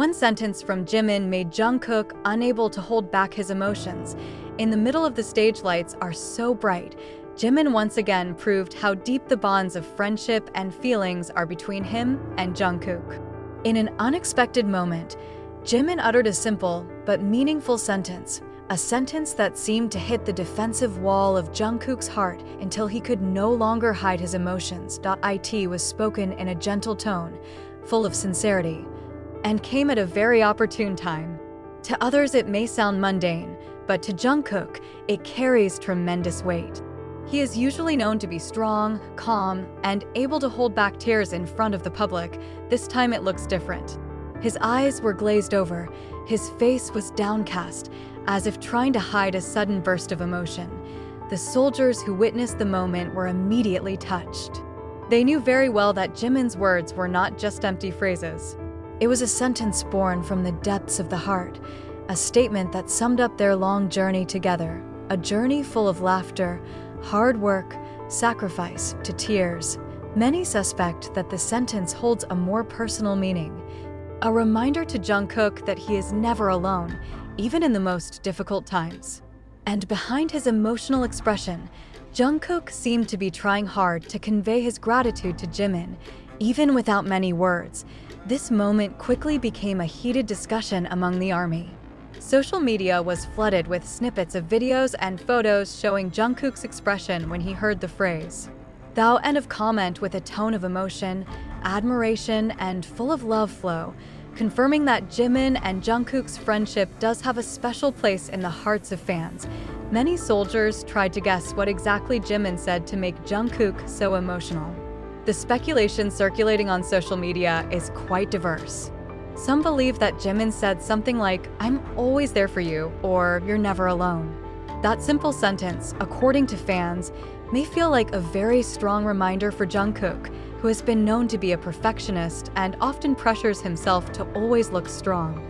One sentence from Jimin made Jungkook unable to hold back his emotions. In the middle of the stage lights are so bright, Jimin once again proved how deep the bonds of friendship and feelings are between him and Jungkook. In an unexpected moment, Jimin uttered a simple but meaningful sentence, a sentence that seemed to hit the defensive wall of Jungkook's heart until he could no longer hide his emotions. It was spoken in a gentle tone, full of sincerity, and came at a very opportune time. To others it may sound mundane, but to Jungkook, it carries tremendous weight. He is usually known to be strong, calm, and able to hold back tears in front of the public. This time it looks different. His eyes were glazed over, his face was downcast, as if trying to hide a sudden burst of emotion. The soldiers who witnessed the moment were immediately touched. They knew very well that Jimin's words were not just empty phrases. It was a sentence born from the depths of the heart, a statement that summed up their long journey together, a journey full of laughter, hard work, sacrifice, to tears. Many suspect that the sentence holds a more personal meaning, a reminder to Jungkook that he is never alone, even in the most difficult times. And behind his emotional expression, Jungkook seemed to be trying hard to convey his gratitude to Jimin, even without many words. This moment quickly became a heated discussion among the army. Social media was flooded with snippets of videos and photos showing Jungkook's expression when he heard the phrase. The end of comment with a tone of emotion, admiration, and full of love flow, confirming that Jimin and Jungkook's friendship does have a special place in the hearts of fans. Many soldiers tried to guess what exactly Jimin said to make Jungkook so emotional. The speculation circulating on social media is quite diverse. Some believe that Jimin said something like, "I'm always there for you," or "You're never alone." That simple sentence, according to fans, may feel like a very strong reminder for Jungkook, who has been known to be a perfectionist and often pressures himself to always look strong.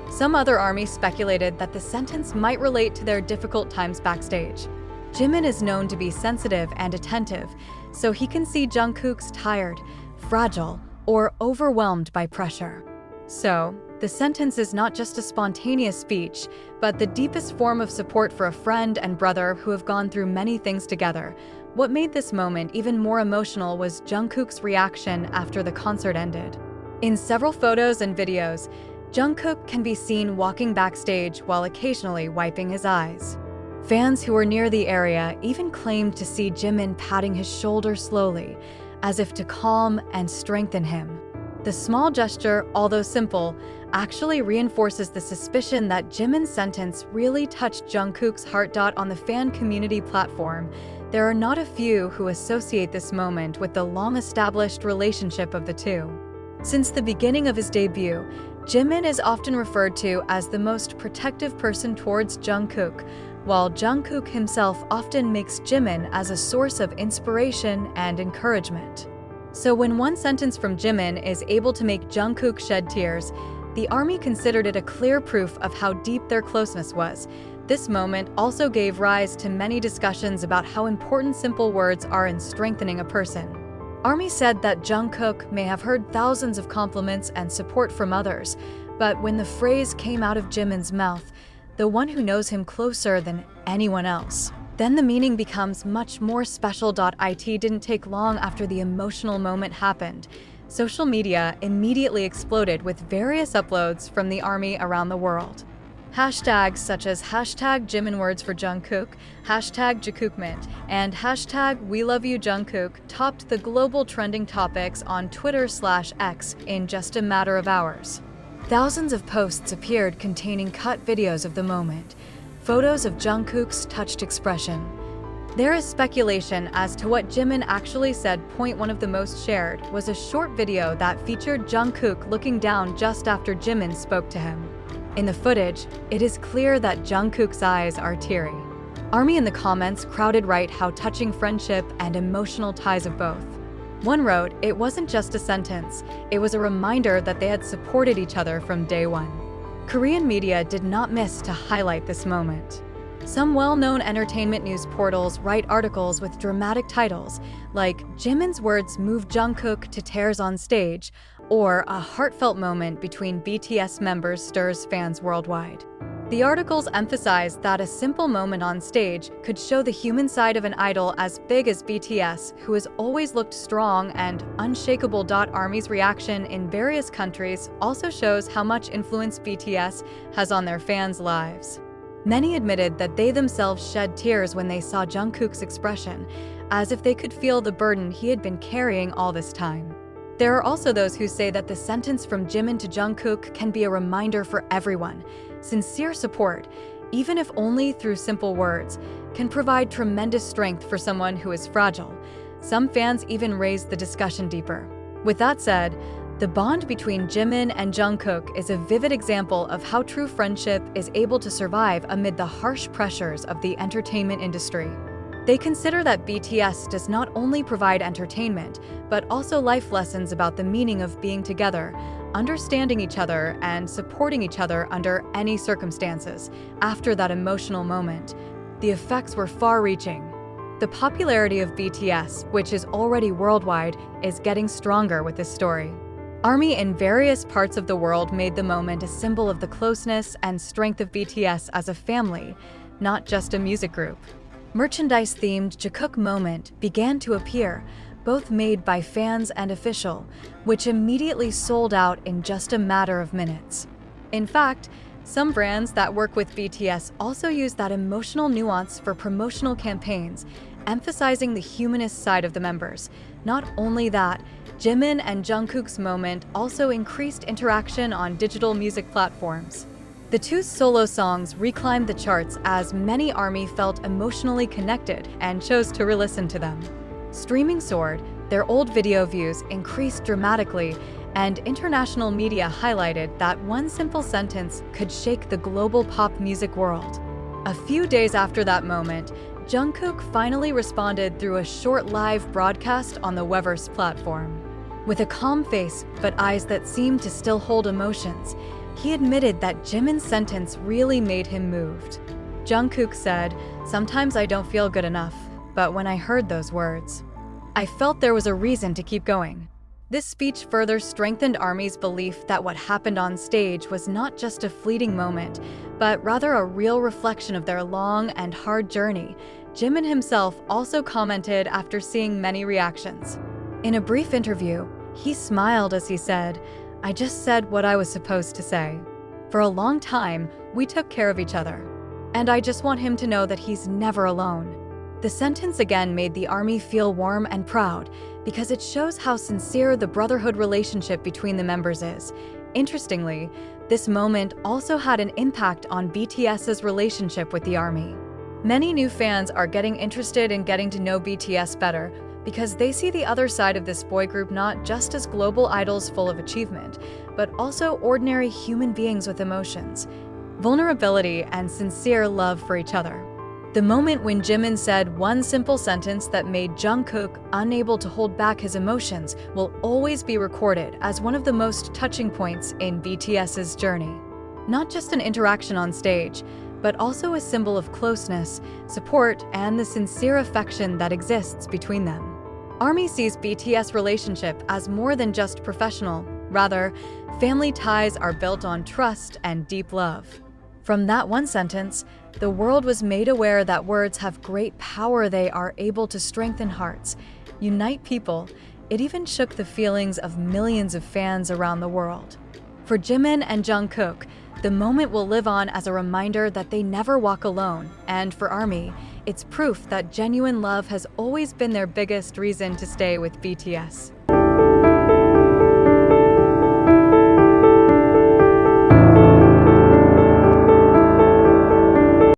Some other army speculated that the sentence might relate to their difficult times backstage. Jimin is known to be sensitive and attentive, so he can see Jungkook's tired, fragile, or overwhelmed by pressure. So, the sentence is not just a spontaneous speech, but the deepest form of support for a friend and brother who have gone through many things together. What made this moment even more emotional was Jungkook's reaction after the concert ended. In several photos and videos, Jungkook can be seen walking backstage while occasionally wiping his eyes. Fans who were near the area even claimed to see Jimin patting his shoulder slowly, as if to calm and strengthen him. The small gesture, although simple, actually reinforces the suspicion that Jimin's sentence really touched Jungkook's heart. On the fan community platform, there are not a few who associate this moment with the long-established relationship of the two. Since the beginning of his debut, Jimin is often referred to as the most protective person towards Jungkook, while Jungkook himself often makes Jimin as a source of inspiration and encouragement. So when one sentence from Jimin is able to make Jungkook shed tears, the army considered it a clear proof of how deep their closeness was. This moment also gave rise to many discussions about how important simple words are in strengthening a person. Army said that Jungkook may have heard thousands of compliments and support from others, but when the phrase came out of Jimin's mouth, the one who knows him closer than anyone else, then the meaning becomes much more special. It didn't take long after the emotional moment happened. Social media immediately exploded with various uploads from the army around the world. Hashtags such as #JiminWords for Jungkook, #JungkookMint, and #WeLoveYouJungkook topped the global trending topics on Twitter/X in just a matter of hours. Thousands of posts appeared containing cut videos of the moment, photos of Jungkook's touched expression. There is speculation as to what Jimin actually said. One of the most shared was a short video that featured Jungkook looking down just after Jimin spoke to him. In the footage, it is clear that Jungkook's eyes are teary. Army in the comments crowded write how touching friendship and emotional ties of both. One wrote, "It wasn't just a sentence, it was a reminder that they had supported each other from day one." Korean media did not miss to highlight this moment. Some well-known entertainment news portals write articles with dramatic titles, like "Jimin's words move Jungkook to tears on stage," or "A heartfelt moment between BTS members stirs fans worldwide." The articles emphasize that a simple moment on stage could show the human side of an idol as big as BTS, who has always looked strong and unshakable. ARMY's reaction in various countries also shows how much influence BTS has on their fans' lives. Many admitted that they themselves shed tears when they saw Jungkook's expression, as if they could feel the burden he had been carrying all this time. There are also those who say that the sentence from Jimin to Jungkook can be a reminder for everyone. Sincere support, even if only through simple words, can provide tremendous strength for someone who is fragile. Some fans even raised the discussion deeper. With that said, the bond between Jimin and Jungkook is a vivid example of how true friendship is able to survive amid the harsh pressures of the entertainment industry. They consider that BTS does not only provide entertainment, but also life lessons about the meaning of being together, understanding each other, and supporting each other under any circumstances. After that emotional moment, the effects were far-reaching. The popularity of BTS, which is already worldwide, is getting stronger with this story. ARMY in various parts of the world made the moment a symbol of the closeness and strength of BTS as a family, not just a music group. Merchandise-themed Jungkook moment began to appear, both made by fans and official, which immediately sold out in just a matter of minutes. In fact, some brands that work with BTS also use that emotional nuance for promotional campaigns, emphasizing the humanist side of the members. Not only that, Jimin and Jungkook's moment also increased interaction on digital music platforms. The two solo songs reclimbed the charts as many ARMY felt emotionally connected and chose to re-listen to them. Streaming soared, their old video views increased dramatically, and international media highlighted that one simple sentence could shake the global pop music world. A few days after that moment, Jungkook finally responded through a short live broadcast on the Weverse platform. With a calm face but eyes that seemed to still hold emotions, he admitted that Jimin's sentence really made him moved. Jungkook said, "Sometimes I don't feel good enough, but when I heard those words, I felt there was a reason to keep going." This speech further strengthened ARMY's belief that what happened on stage was not just a fleeting moment, but rather a real reflection of their long and hard journey. Jimin himself also commented after seeing many reactions. In a brief interview, he smiled as he said, "I just said what I was supposed to say. For a long time, we took care of each other. And I just want him to know that he's never alone." The sentence again made the ARMY feel warm and proud, because it shows how sincere the Brotherhood relationship between the members is. Interestingly, this moment also had an impact on BTS's relationship with the ARMY. Many new fans are getting interested in getting to know BTS better, because they see the other side of this boy group not just as global idols full of achievement, but also ordinary human beings with emotions, vulnerability, and sincere love for each other. The moment when Jimin said one simple sentence that made Jungkook unable to hold back his emotions will always be recorded as one of the most touching points in BTS's journey. Not just an interaction on stage, but also a symbol of closeness, support, and the sincere affection that exists between them. ARMY sees BTS relationship as more than just professional. Rather, family ties are built on trust and deep love. From that one sentence, the world was made aware that words have great power. They are able to strengthen hearts, unite people. It even shook the feelings of millions of fans around the world. For Jimin and Jungkook, the moment will live on as a reminder that they never walk alone, and for ARMY, it's proof that genuine love has always been their biggest reason to stay with BTS.